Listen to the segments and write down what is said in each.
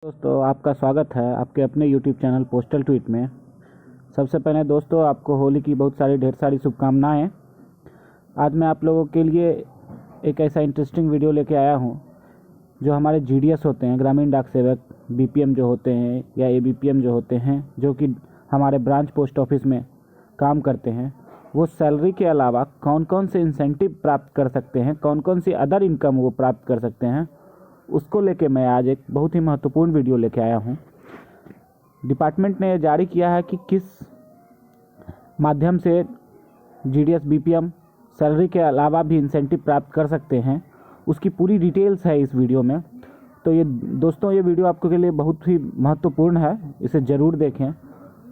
दोस्तों आपका स्वागत है आपके अपने YouTube चैनल पोस्टल ट्वीट में। सबसे पहले दोस्तों आपको होली की बहुत सारी ढेर सारी शुभकामनाएं। आज मैं आप लोगों के लिए एक ऐसा इंटरेस्टिंग वीडियो लेके आया हूं जो हमारे GDS होते हैं, ग्रामीण डाक सेवक, BPM जो होते हैं या ABPM जो होते हैं, जो कि हमारे ब्रांच पोस्ट ऑफिस में काम करते हैं, वो सैलरी के अलावा कौन कौन से इंसेंटिव प्राप्त कर सकते हैं, कौन कौन सी अदर इनकम वो प्राप्त कर सकते हैं, उसको लेके मैं आज एक बहुत ही महत्वपूर्ण वीडियो लेके आया हूँ। डिपार्टमेंट ने जारी किया है कि किस माध्यम से GDS BPM सैलरी के अलावा भी इंसेंटिव प्राप्त कर सकते हैं, उसकी पूरी डिटेल्स है इस वीडियो में। तो ये दोस्तों ये वीडियो आपके लिए बहुत ही महत्वपूर्ण है, इसे ज़रूर देखें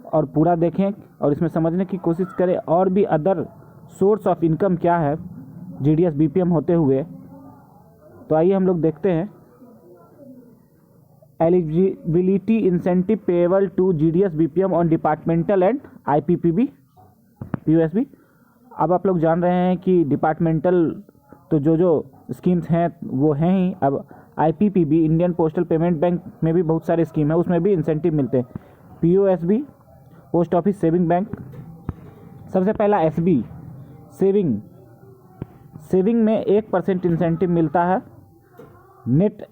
और पूरा देखें और इसमें समझने की कोशिश करें और भी अदर सोर्स ऑफ इनकम क्या है GDS BPM होते हुए। तो आइए हम लोग देखते हैं। Eligibility incentive payable to GDS BPM on departmental and IPPB POSB। अब आप लोग जान रहे हैं कि डिपार्टमेंटल तो जो स्कीम्स हैं वो हैं ही। अब IPPB Indian postal payment bank में भी बहुत सारे स्कीम है, उसमें भी इंसेंटिव मिलते हैं। POSB post office saving bank. सबसे पहला SB सेविंग में 1% इंसेंटिव मिलता है। Net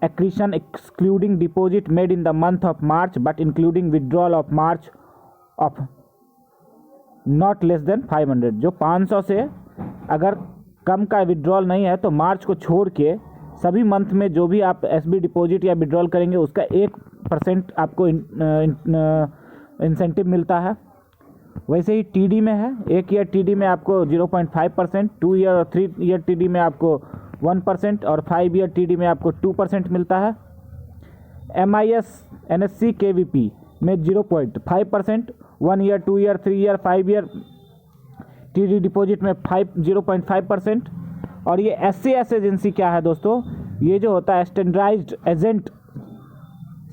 accretion excluding deposit made in the month of March but including withdrawal of March of not less than 500। जो 500 से अगर कम का विड्रॉल नहीं है तो मार्च को छोड़ के सभी मंथ में जो भी आप SB डिपॉजिट या विड्रॉल करेंगे उसका 1% आपको इंसेंटिव मिलता है। वैसे ही TD में है, 1 ईयर TD में आपको 0.5%, 2 ईयर और 3 ईयर TD में आपको 1% और 5 ईयर TD में आपको 2% मिलता है। MIS NSC KVP में 0.5%, 1 year 2 year 3 year 5 year TD deposit में 0.5%। और ये SAS एजेंसी क्या है दोस्तों, ये जो होता है स्टैंडर्डाइज्ड एजेंट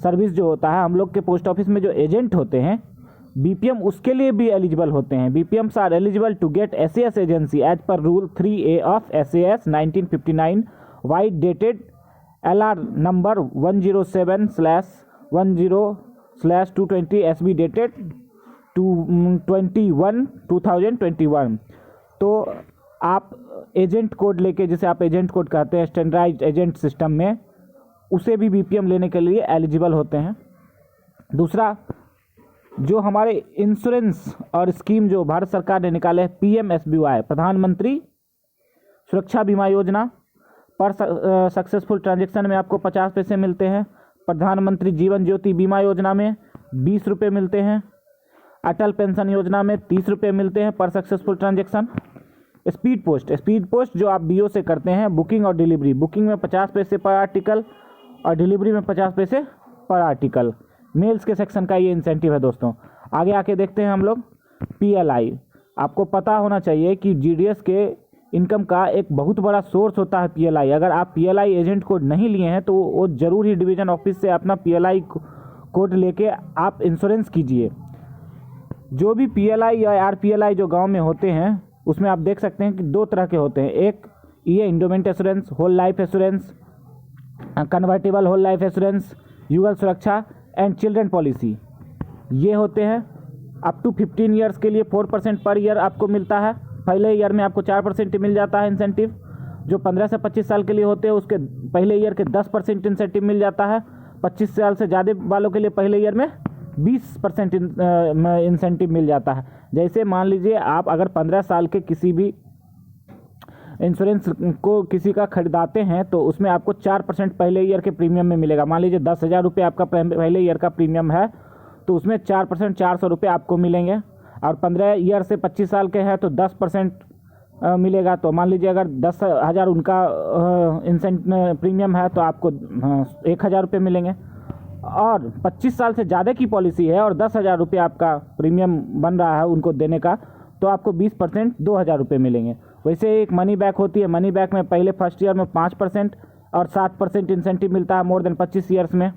सर्विस जो होता है, हम लोग के पोस्ट ऑफिस में जो एजेंट होते हैं BPM उसके लिए भी एलिजिबल होते हैं। BPMs are eligible to get SAS agency as per rule 3A of SAS 1959 vide dated LR number 107/10/220 SB dated 21/2021। तो आप एजेंट कोड लेके, जिसे आप एजेंट कोड कहते हैं स्टैंडर्डाइज्ड एजेंट सिस्टम में, उसे भी BPM लेने के लिए एलिजिबल होते हैं। दूसरा, जो हमारे इंश्योरेंस और स्कीम जो भारत सरकार ने निकाले हैं, PMSBY प्रधानमंत्री सुरक्षा बीमा योजना, पर सक्सेसफुल ट्रांजैक्शन में आपको 50 पैसे मिलते हैं। प्रधानमंत्री जीवन ज्योति बीमा योजना में 20 रुपये मिलते हैं। अटल पेंशन योजना में 30 रुपये मिलते हैं पर सक्सेसफुल ट्रांजैक्शन। स्पीड पोस्ट जो आप BO से करते हैं, बुकिंग और डिलीवरी, बुकिंग में 50 पैसे पर आर्टिकल और डिलीवरी में 50 पैसे पर आर्टिकल। मेल्स के सेक्शन का ये इंसेंटिव है दोस्तों। आगे आके देखते हैं हम लोग PLI। आपको पता होना चाहिए कि GDS के इनकम का एक बहुत बड़ा सोर्स होता है PLI। अगर आप PLI एजेंट कोड नहीं लिए हैं तो वो ज़रूर ही डिवीज़न ऑफिस से अपना PLI कोड लेके आप इंश्योरेंस कीजिए। जो भी PLI या RPLI जो गाँव में होते हैं उसमें आप देख सकते हैं कि 2 तरह के होते हैं। एक ये endowment assurance, whole life assurance, convertible whole life assurance, Yugal Suraksha and children policy. ये होते हैं अप टू 15 ईयर्स के लिए 4% पर ईयर आपको मिलता है। पहले ईयर में आपको 4% मिल जाता है इंसेंटिव। जो 15 से 25 साल के लिए होते हैं उसके पहले ईयर के 10% इंसेंटिव मिल जाता है। 25 साल से ज़्यादा वालों के लिए पहले ईयर में 20% इंसेंटिव मिल जाता है। जैसे मान लीजिए आप अगर 15 साल के किसी भी इंश्योरेंस को किसी का खरीदाते हैं तो उसमें आपको 4% पहले ईयर के प्रीमियम में मिलेगा। मान लीजिए 10,000 रुपये आपका पहले ईयर का प्रीमियम है तो उसमें 4% 400 रुपये आपको मिलेंगे। और 15 ईयर से 25 साल के हैं तो 10% मिलेगा। तो मान लीजिए अगर 10,000 उनका प्रीमियम है तो आपको 1,000 रुपये मिलेंगे। और 25 साल से ज़्यादा की पॉलिसी है और 10,000 रुपये आपका प्रीमियम बन रहा है उनको देने का, तो आपको 20% 2,000 रुपये मिलेंगे। वैसे एक मनी बैक होती है। मनी बैक में पहले फर्स्ट ईयर में 5% और 7% इंसेंटिव मिलता है मोर देन 25 ईयर्स में।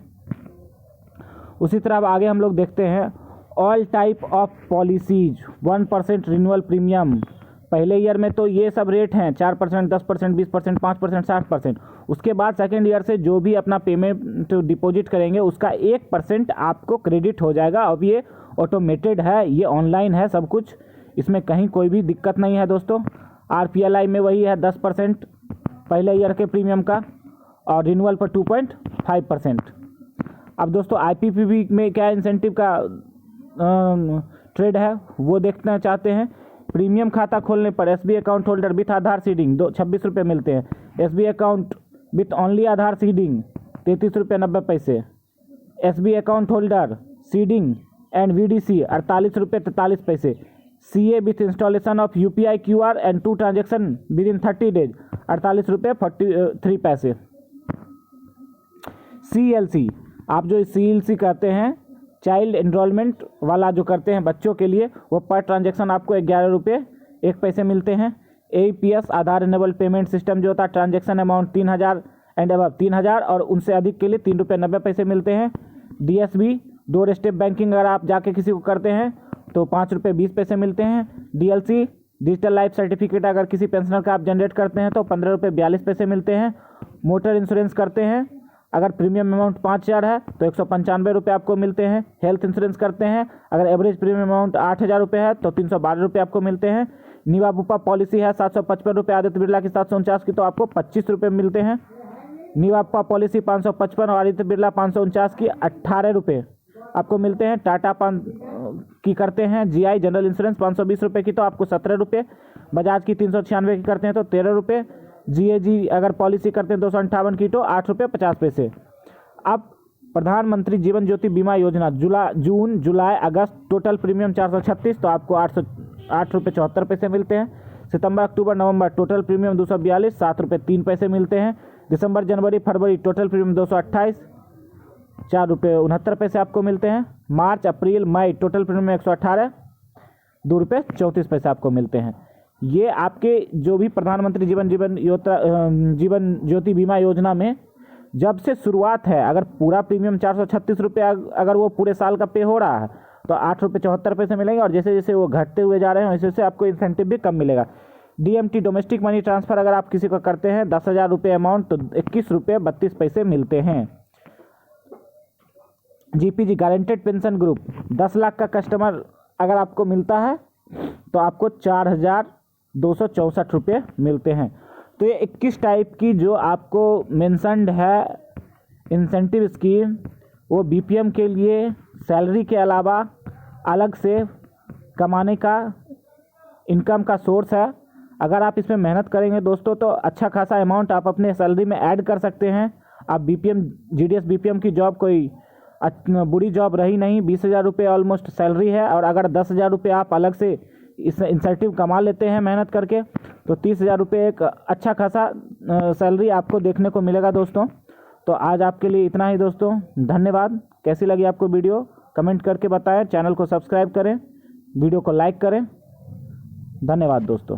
उसी तरह अब आगे हम लोग देखते हैं all type of policies 1% renewal premium पहले ईयर में तो ये सब रेट हैं 4%, 10%, 20%, 5%, 60%। उसके बाद सेकेंड ईयर से जो भी अपना पेमेंट डिपॉजिट करेंगे उसका 1% आपको क्रेडिट हो जाएगा। अब ये ऑटोमेटेड है, ये ऑनलाइन है सब कुछ, इसमें कहीं कोई भी दिक्कत नहीं है दोस्तों। RPLI में वही है 10% पहले ईयर के प्रीमियम का और रिन्यूअल पर 2.5%। अब दोस्तों IPPB में क्या इंसेंटिव का ट्रेड है वो देखना चाहते हैं। प्रीमियम खाता खोलने पर SBI account holder with Aadhaar seeding 26 रुपये मिलते हैं। SBI account with only Aadhaar seeding 33 रुपये 90 पैसे। SBI account holder seeding and VDC 48 रुपये 43 पैसे। CA with installation of UPI QR and 2 transaction with in 30 days 48 रुपये 43 पैसे। CLC, आप जो CLC करते हैं चाइल्ड एनरोलमेंट वाला जो करते हैं बच्चों के लिए, वो पर ट्रांजेक्शन आपको 11 रुपये 1 पैसे मिलते हैं। APS आधार इनेबल पेमेंट सिस्टम जो होता है ट्रांजेक्शन अमाउंट 3000 एंड अबव 3000 और उनसे अधिक के लिए 3 रुपये 90 पैसे मिलते हैं। DSB डोर स्टेप बैंकिंग अगर आप जाके किसी को करते हैं तो 5 रुपये 20 पैसे मिलते हैं। DLC डिजिटल लाइफ सर्टिफिकेट अगर किसी पेंशनर का आप जनरेट करते हैं तो 15 रुपये 42 पैसे मिलते हैं। मोटर इंश्योरेंस करते हैं अगर प्रीमियम अमाउंट 5000 है तो 195 रुपये आपको मिलते हैं। हेल्थ इंश्योरेंस करते हैं अगर एवरेज प्रीमियम अमाउंट 8000 रुपये है तो 312 रुपये आपको मिलते हैं। नीवा बुपा पॉलिसी है 755 रुपये, आदित्य बिरला की 749 की तो आपको 25 रुपये मिलते हैं। नीवा बुपा पॉलिसी 555 और आदित्य बिरला 549 की 18 रुपये आपको मिलते हैं। टाटा की करते हैं GI जनरल इंश्योरेंस 520 रुपये की तो आपको 17 रुपये। बजाज की 396 की करते हैं तो 13 रुपये। GAG अगर पॉलिसी करते हैं 258 की तो 8 रुपये 50 पैसे। अब प्रधानमंत्री जीवन ज्योति बीमा योजना जून जुलाई अगस्त टोटल प्रीमियम 436 तो आपको 8 रुपये 74 पैसे मिलते हैं। सितंबर अक्टूबर नवंबर टोटल प्रीमियम 242 7 रुपये 3 पैसे मिलते हैं। दिसंबर जनवरी फरवरी टोटल प्रीमियम 228 4 रुपये 69 पैसे आपको मिलते हैं। मार्च अप्रैल मई टोटल प्रीमियम 118 2 रुपये 34 पैसे आपको मिलते हैं। ये आपके जो भी प्रधानमंत्री जीवन ज्योति बीमा योजना में जब से शुरुआत है, अगर पूरा प्रीमियम 436 रुपये अगर वो पूरे साल का पे हो रहा है तो 8 रुपये 74 पैसे मिलेंगे और जैसे जैसे वो घटते हुए जा रहे हैं वैसे वैसे आपको इंसेंटिव भी कम मिलेगा। DMT डोमेस्टिक मनी ट्रांसफ़र अगर आप किसी को करते हैं 10,000 रुपये अमाउंट तो 21 रुपये 32 पैसे मिलते हैं। GPG guaranteed pension group 10 lakh का कस्टमर अगर आपको मिलता है तो आपको 4,264 रुपये मिलते हैं। तो ये 21 टाइप की जो आपको मेंशन्ड है इंसेंटिव स्कीम, वो BPM के लिए सैलरी के अलावा अलग से कमाने का इनकम का सोर्स है। अगर आप इसमें मेहनत करेंगे दोस्तों तो अच्छा खासा अमाउंट आप अपने सैलरी में ऐड कर सकते हैं। आप GDS BPM की जॉब कोई बुरी जॉब रही नहीं, 20,000 रुपये ऑलमोस्ट सैलरी है और अगर 10,000 रुपये आप अलग से इस इंसेंटिव कमा लेते हैं मेहनत करके तो 30,000 रुपये एक अच्छा खासा सैलरी आपको देखने को मिलेगा दोस्तों। तो आज आपके लिए इतना ही दोस्तों, धन्यवाद। कैसी लगी आपको वीडियो कमेंट करके बताएं, चैनल को सब्सक्राइब करें, वीडियो को लाइक करें। धन्यवाद दोस्तों।